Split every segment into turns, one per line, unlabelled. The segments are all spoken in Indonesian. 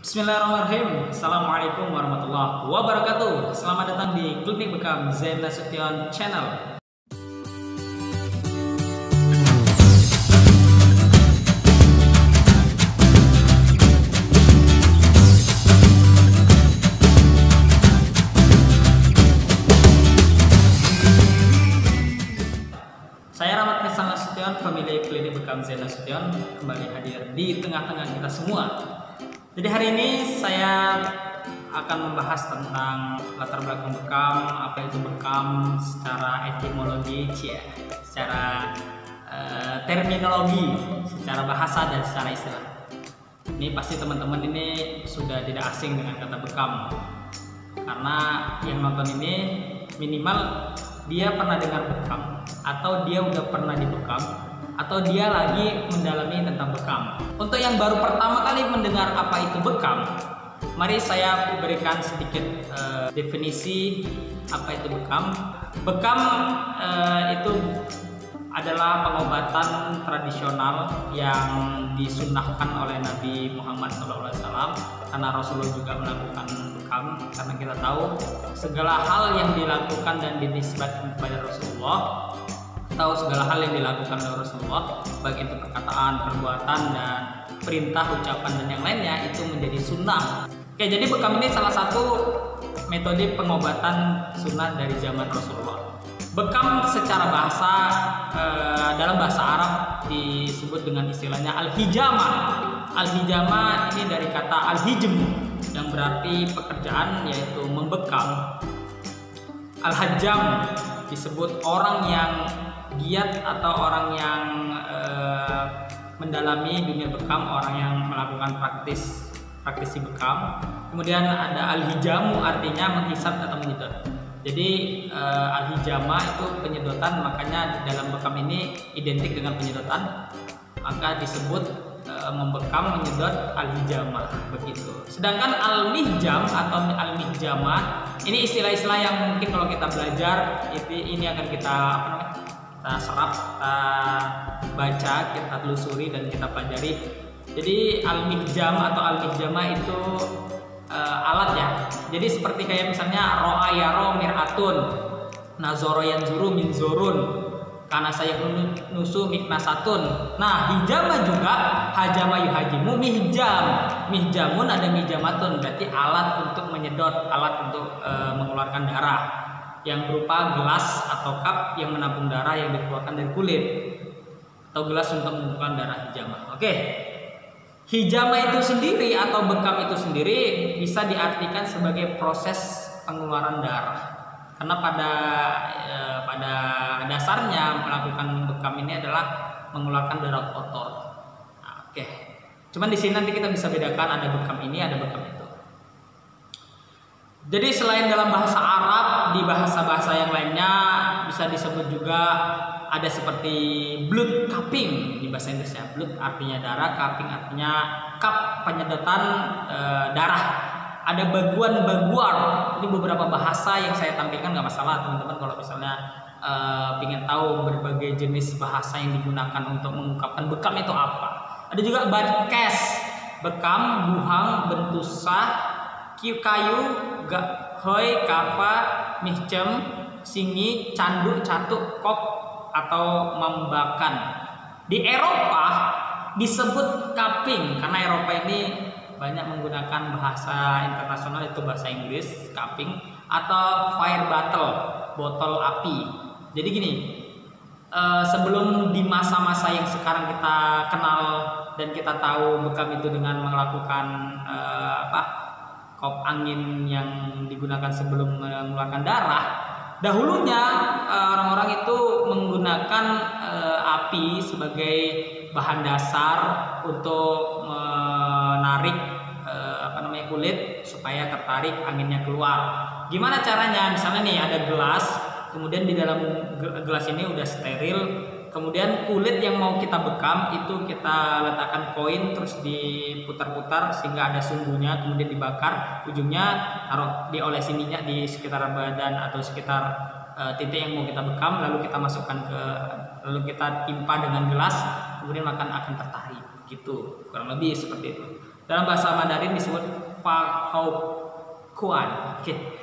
Bismillahirrahmanirrahim. Assalamualaikum warahmatullahi wabarakatuh. Selamat datang di Klinik Bekam Zain Nasution Channel. Saya Rahmat Nissan Nasution, pemilik Klinik Bekam Zain Nasution, kembali hadir di tengah-tengah kita semua. Jadi hari ini saya akan membahas tentang latar belakang bekam, apa itu bekam secara etimologi, secara terminologi, secara bahasa dan secara istilah. Ini pasti teman-teman ini sudah tidak asing dengan kata bekam, karena yang nonton ini minimal dia pernah dengar bekam, atau dia udah pernah dibekam, atau dia lagi mendalami tentang bekam. Untuk yang baru pertama kali mendengar apa itu bekam, mari saya berikan sedikit definisi apa itu bekam. Bekam itu adalah pengobatan tradisional yang disunnahkan oleh Nabi Muhammad SAW, karena Rasulullah juga melakukan bekam. Karena kita tahu segala hal yang dilakukan dan dinisbatkan kepada Rasulullah, tahu segala hal yang dilakukan oleh Rasulullah, baik itu perkataan, perbuatan, dan perintah, ucapan, dan yang lainnya, itu menjadi sunnah. Oke, jadi bekam ini salah satu metode pengobatan sunnah dari zaman Rasulullah. Bekam secara bahasa, dalam bahasa Arab disebut dengan istilahnya al-hijama. Al-hijama ini dari kata al-hijm, yang berarti pekerjaan, yaitu membekam. Al-hajjam disebut orang yang giat atau orang yang mendalami dunia bekam, orang yang melakukan praktisi bekam. Kemudian ada al-hijamu, artinya menghisap atau menyedot. Jadi al-hijama itu penyedotan, makanya dalam bekam ini identik dengan penyedotan, maka disebut membekam, menyedot, al-hijama, begitu. Sedangkan al-mihjam atau al-mihjama ini istilah-istilah yang mungkin kalau kita belajar ini akan kita serap, kita baca, kita telusuri, dan kita pelajari. Jadi al-mihjam atau al-mihjama itu alat ya. Jadi seperti kayak misalnya ro'a yaro mir'atun, nazoro yanzuru minzurun, karena saya nusu miknasatun. Nah, hijama juga hajama yuhajimu mihjam. Mihjamun ada mihjamatun, berarti alat untuk menyedot, alat untuk mengeluarkan darah, yang berupa gelas atau cup yang menampung darah yang dikeluarkan dari kulit, atau gelas untuk mengumpulkan darah hijama. Oke. Hijama itu sendiri atau bekam itu sendiri bisa diartikan sebagai proses pengeluaran darah. Karena pada dasarnya melakukan bekam ini adalah mengeluarkan darah kotor. Nah, oke. Cuman di sini nanti kita bisa bedakan ada bekam ini, ada bekam itu. Jadi selain dalam bahasa Arab, di bahasa-bahasa yang lainnya bisa disebut juga ada seperti blood cupping di bahasa Inggris ya. Blood artinya darah, cupping artinya cup, penyedotan darah. Ada baguan-baguar. Ini beberapa bahasa yang saya tampilkan, nggak masalah teman-teman kalau misalnya ingin tahu berbagai jenis bahasa yang digunakan untuk mengungkapkan bekam itu apa. Ada juga badkes, bekam, buhang, bentusah, kayu, hoi, kava, mihcem, singi, canduk, catuk, kop, atau membakan. Di Eropa disebut cupping karena Eropa ini banyak menggunakan bahasa internasional, itu bahasa Inggris, cupping, atau fire bottle, botol api. Jadi gini, sebelum di masa-masa yang sekarang kita kenal dan kita tahu bekam itu dengan melakukan kop angin yang digunakan sebelum mengeluarkan darah, dahulunya orang-orang itu menggunakan api sebagai bahan dasar untuk menarik kulit supaya tertarik, anginnya keluar. Gimana caranya? Misalnya nih ada gelas, kemudian di dalam gelas ini udah steril, kemudian kulit yang mau kita bekam itu kita letakkan koin, terus diputar-putar sehingga ada sumbunya, kemudian dibakar, ujungnya taruh diolesi minyak di sekitar badan atau sekitar titik yang mau kita bekam, lalu kita masukkan lalu kita timpa dengan gelas, kemudian akan tertarik, gitu, kurang lebih seperti itu. Dalam bahasa Mandarin disebut Fa Hao Kuan. Oke.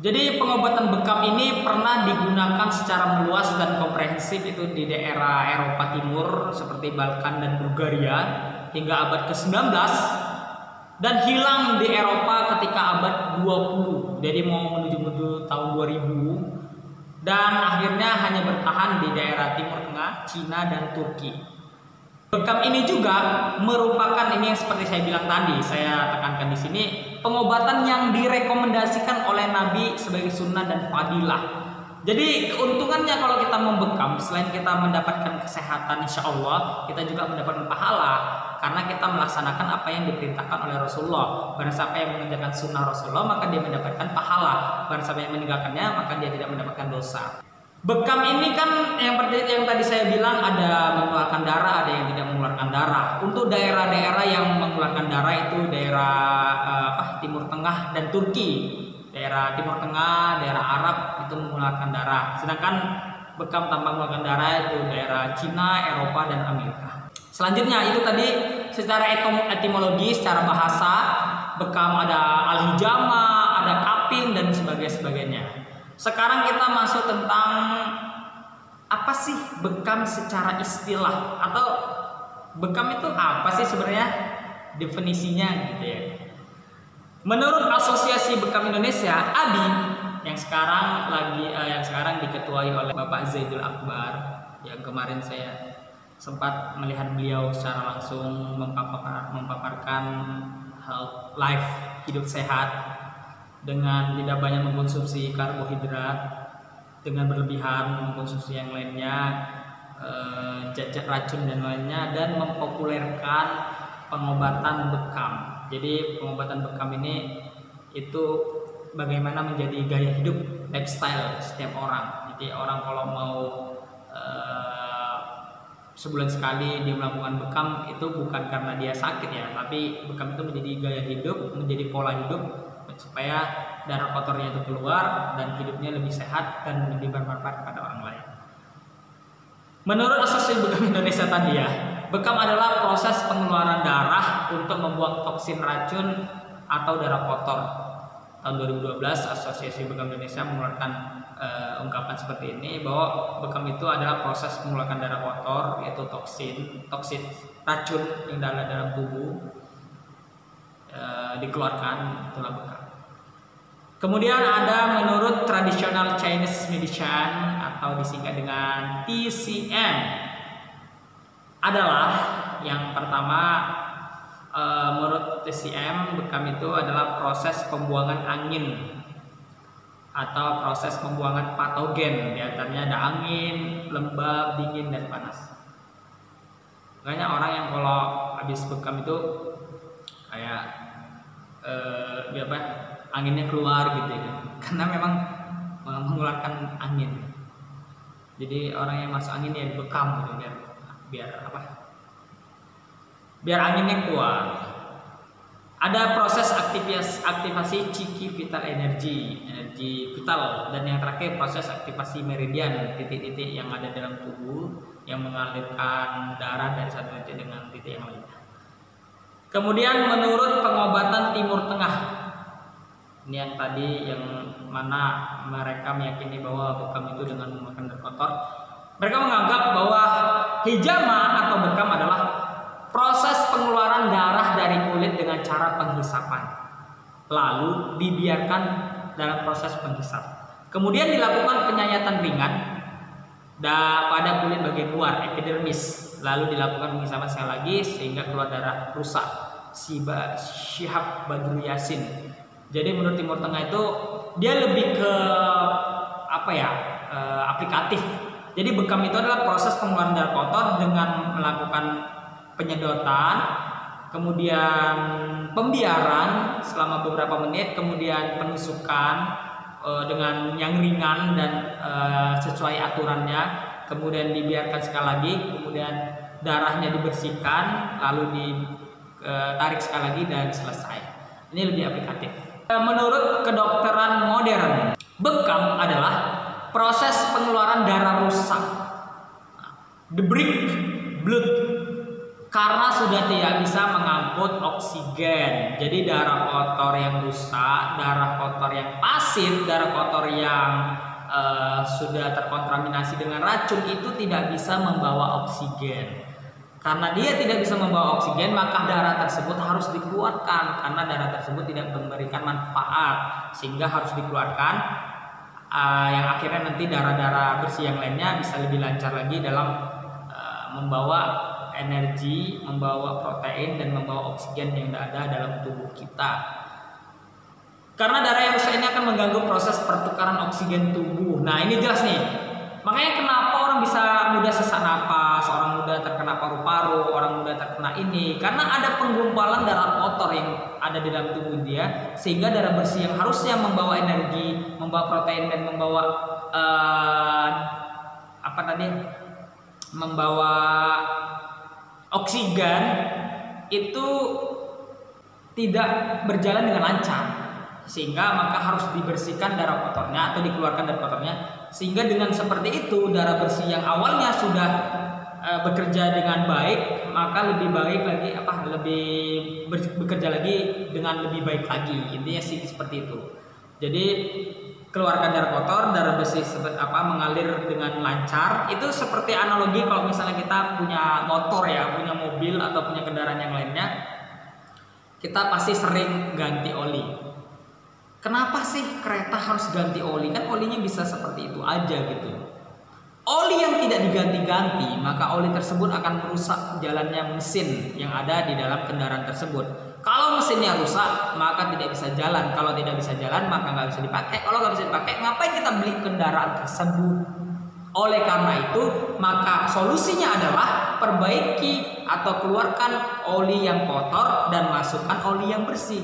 Jadi pengobatan bekam ini pernah digunakan secara meluas dan komprehensif itu di daerah Eropa Timur seperti Balkan dan Bulgaria hingga abad ke-19 dan hilang di Eropa ketika abad 20. Jadi mau menuju tahun 2000 dan akhirnya hanya bertahan di daerah Timur Tengah, Cina dan Turki. Bekam ini juga merupakan ini yang seperti saya bilang tadi, saya tekankan di sini, pengobatan yang direkomendasikan oleh Nabi sebagai sunnah dan fadilah. Jadi keuntungannya kalau kita membekam, selain kita mendapatkan kesehatan, insya Allah kita juga mendapatkan pahala karena kita melaksanakan apa yang diperintahkan oleh Rasulullah. Barang siapa yang mengerjakan sunnah Rasulullah maka dia mendapatkan pahala. Barang siapa yang meninggalkannya maka dia tidak mendapatkan dosa. Bekam ini kan yang tadi saya bilang ada mengeluarkan darah, ada yang tidak mengeluarkan darah. Untuk daerah-daerah yang mengeluarkan darah itu daerah Timur Tengah dan Turki. Daerah Timur Tengah, daerah Arab itu mengeluarkan darah. Sedangkan bekam tanpa mengeluarkan darah itu daerah Cina, Eropa dan Amerika. Selanjutnya itu tadi secara etimologi, secara bahasa, bekam ada al-hijama, ada kaping dan sebagainya. Sekarang kita masuk tentang apa sih bekam secara istilah, atau bekam itu apa sih sebenarnya definisinya gitu ya. Menurut Asosiasi Bekam Indonesia (ABI) yang sekarang diketuai oleh Bapak Zaidul Akbar, yang kemarin saya sempat melihat beliau secara langsung memaparkan health life, hidup sehat dengan tidak banyak mengkonsumsi karbohidrat, dengan berlebihan mengkonsumsi yang lainnya, zat-zat racun dan lainnya, dan mempopulerkan pengobatan bekam. Jadi pengobatan bekam ini itu bagaimana menjadi gaya hidup, lifestyle setiap orang. Jadi orang kalau mau sebulan sekali dia melakukan bekam itu bukan karena dia sakit ya, tapi bekam itu menjadi gaya hidup, menjadi pola hidup supaya darah kotornya itu keluar dan hidupnya lebih sehat dan lebih bermanfaat kepada orang lain. Menurut Asosiasi Bekam Indonesia tadi ya, bekam adalah proses pengeluaran darah untuk membuang toksin racun atau darah kotor. Tahun 2012 Asosiasi Bekam Indonesia mengeluarkan ungkapan seperti ini, bahwa bekam itu adalah proses mengeluarkan darah kotor, yaitu toksin racun yang ada dalam tubuh dikeluarkan, itulah bekam. Kemudian ada menurut tradisional Chinese medicine atau disingkat dengan TCM, adalah yang pertama, menurut TCM bekam itu adalah proses pembuangan angin atau proses pembuangan patogen, di antaranya ada angin, lembab, dingin dan panas. Makanya orang yang kalau habis bekam itu kayak anginnya keluar gitu ya, karena memang mengeluarkan angin. Jadi orang yang masuk angin ya dibekam gitu biar anginnya keluar. Ada proses aktivasi ciki vital energi vital, dan yang terakhir proses aktivasi meridian, titik-titik yang ada dalam tubuh yang mengalirkan darah dari satu titik dengan titik yang lainnya. Kemudian menurut pengobatan Timur Tengah, ini yang tadi yang mana mereka meyakini bahwa bekam itu dengan memakan darah kotor, mereka menganggap bahwa hijama atau bekam adalah proses pengeluaran darah dari kulit dengan cara penghisapan, lalu dibiarkan dalam proses penghisap. Kemudian dilakukan penyayatan ringan pada kulit bagian luar, epidermis, lalu dilakukan penghisapan sekali lagi sehingga keluar darah rusak. Syihab Badru Yasin. Jadi menurut Timur Tengah itu dia lebih ke aplikatif. Jadi bekam itu adalah proses pengeluaran darah kotor dengan melakukan penyedotan, kemudian pembiaran selama beberapa menit, kemudian penusukan dengan yang ringan dan sesuai aturannya, kemudian dibiarkan sekali lagi, kemudian darahnya dibersihkan, lalu ditarik sekali lagi dan selesai. Ini lebih aplikatif. Menurut kedokteran modern, bekam adalah proses pengeluaran darah rusak, the break blood karena sudah tidak bisa mengangkut oksigen. Jadi darah kotor yang rusak, darah kotor yang pasif, darah kotor yang sudah terkontaminasi dengan racun itu tidak bisa membawa oksigen. Karena dia tidak bisa membawa oksigen, maka darah tersebut harus dikeluarkan karena darah tersebut tidak memberikan manfaat, sehingga harus dikeluarkan, yang akhirnya nanti darah-darah bersih yang lainnya bisa lebih lancar lagi dalam membawa energi, membawa protein, dan membawa oksigen yang ada dalam tubuh kita. Karena darah yang rusak ini akan mengganggu proses pertukaran oksigen tubuh. Nah, ini jelas nih. Makanya kenapa orang bisa mudah sesak napas, orang mudah terkena paru-paru, orang mudah terkena ini, karena ada penggumpalan darah kotor yang ada di dalam tubuh dia, sehingga darah bersih yang harusnya membawa energi, membawa protein, dan membawa membawa oksigen itu tidak berjalan dengan lancar, sehingga maka harus dibersihkan darah kotornya atau dikeluarkan darah kotornya, sehingga dengan seperti itu darah bersih yang awalnya sudah bekerja dengan baik, maka lebih baik lagi bekerja lagi dengan lebih baik lagi. Intinya sih seperti itu. Jadi keluarkan darah kotor, darah bersih mengalir dengan lancar. Itu seperti analogi kalau misalnya kita punya motor ya, punya mobil atau punya kendaraan yang lainnya, kita pasti sering ganti oli. Kenapa sih kereta harus ganti oli? Kan olinya bisa seperti itu aja gitu. Oli yang tidak diganti-ganti, maka oli tersebut akan merusak jalannya mesin yang ada di dalam kendaraan tersebut. Kalau mesinnya rusak, maka tidak bisa jalan. Kalau tidak bisa jalan, maka nggak bisa dipakai. Kalau nggak bisa dipakai, ngapain kita beli kendaraan tersebut? Oleh karena itu, maka solusinya adalah perbaiki atau keluarkan oli yang kotor dan masukkan oli yang bersih.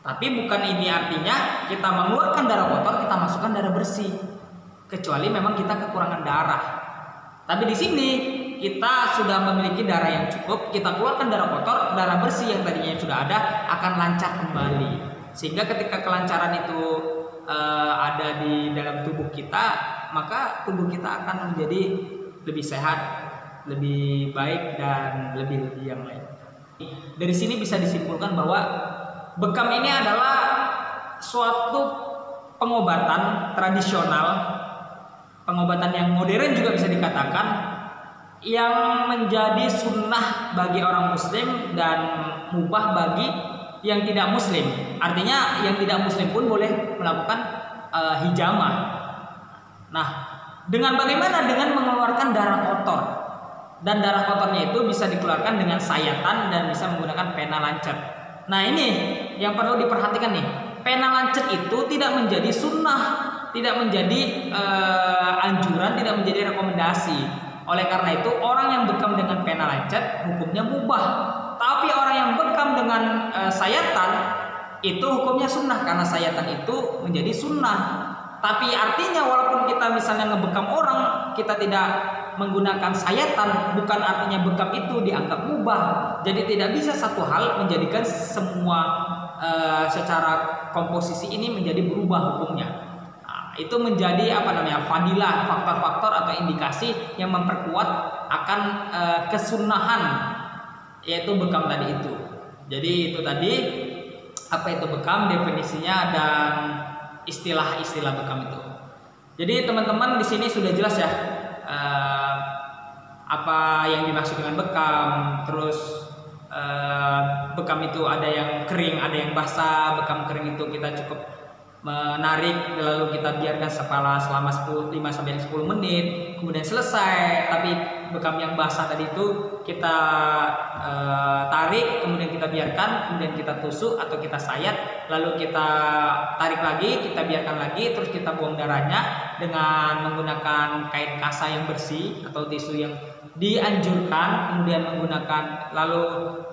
Tapi bukan ini artinya kita mengeluarkan darah kotor, kita masukkan darah bersih. Kecuali memang kita kekurangan darah. Tapi di sini kita sudah memiliki darah yang cukup, kita keluarkan darah kotor, darah bersih yang tadinya sudah ada akan lancar kembali. Sehingga ketika kelancaran itu ada di dalam tubuh kita, maka tubuh kita akan menjadi lebih sehat, lebih baik, dan lebih yang lain. Dari sini bisa disimpulkan bahwa bekam ini adalah suatu pengobatan tradisional, pengobatan yang modern juga bisa dikatakan, yang menjadi sunnah bagi orang muslim dan mubah bagi yang tidak muslim. Artinya yang tidak muslim pun boleh melakukan hijamah. Nah, dengan bagaimana? Dengan mengeluarkan darah kotor. Dan darah kotornya itu bisa dikeluarkan dengan sayatan dan bisa menggunakan pena lancet. Nah, ini yang perlu diperhatikan nih. Pena lancet itu tidak menjadi sunnah, tidak menjadi anjuran, tidak menjadi rekomendasi. Oleh karena itu, orang yang bekam dengan pena lancet hukumnya mubah. Tapi orang yang bekam dengan sayatan itu hukumnya sunnah, karena sayatan itu menjadi sunnah. Tapi artinya walaupun kita misalnya ngebekam orang, kita tidak menggunakan sayatan, bukan artinya bekam itu dianggap mubah. Jadi tidak bisa satu hal menjadikan semua secara komposisi ini menjadi berubah hukumnya. Itu menjadi fadilah, faktor-faktor atau indikasi yang memperkuat akan kesunahan, yaitu bekam tadi itu. Jadi itu tadi apa itu bekam, definisinya dan istilah-istilah bekam itu. Jadi teman-teman di sini sudah jelas ya apa yang dimaksud dengan bekam. Terus bekam itu ada yang kering, ada yang basah. Bekam kering itu kita cukup menarik lalu kita biarkan selama 5-10 menit, kemudian selesai. Tapi bekam yang basah tadi itu kita tarik, kemudian kita biarkan, kemudian kita tusuk atau kita sayat, lalu kita tarik lagi, kita biarkan lagi, terus kita buang darahnya dengan menggunakan kain kasa yang bersih atau tisu yang dianjurkan, kemudian menggunakan, lalu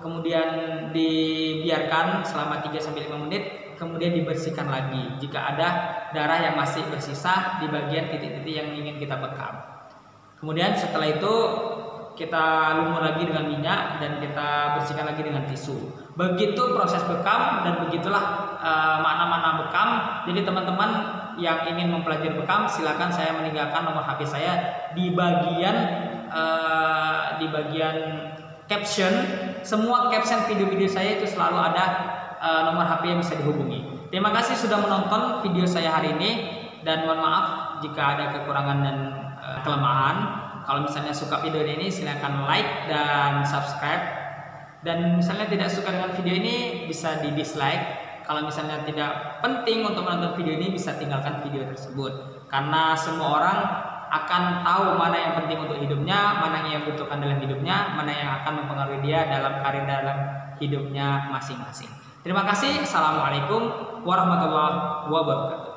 kemudian dibiarkan selama 3-5 menit, kemudian dibersihkan lagi jika ada darah yang masih bersisa di bagian titik-titik yang ingin kita bekam. Kemudian setelah itu kita lumur lagi dengan minyak dan kita bersihkan lagi dengan tisu. Begitu proses bekam dan begitulah makna-makna bekam. Jadi teman-teman yang ingin mempelajari bekam, silakan saya meninggalkan nomor HP saya di bagian caption, semua caption video-video saya itu selalu ada nomor HP yang bisa dihubungi. Terima kasih sudah menonton video saya hari ini, dan mohon maaf jika ada kekurangan dan kelemahan. Kalau misalnya suka video ini silahkan like dan subscribe. Dan misalnya tidak suka dengan video ini bisa di dislike. Kalau misalnya tidak penting untuk menonton video ini bisa tinggalkan video tersebut. Karena semua orang akan tahu mana yang penting untuk hidupnya, mana yang butuhkan dalam hidupnya, mana yang akan mempengaruhi dia dalam karir dalam hidupnya masing-masing. Terima kasih. Assalamualaikum warahmatullahi wabarakatuh.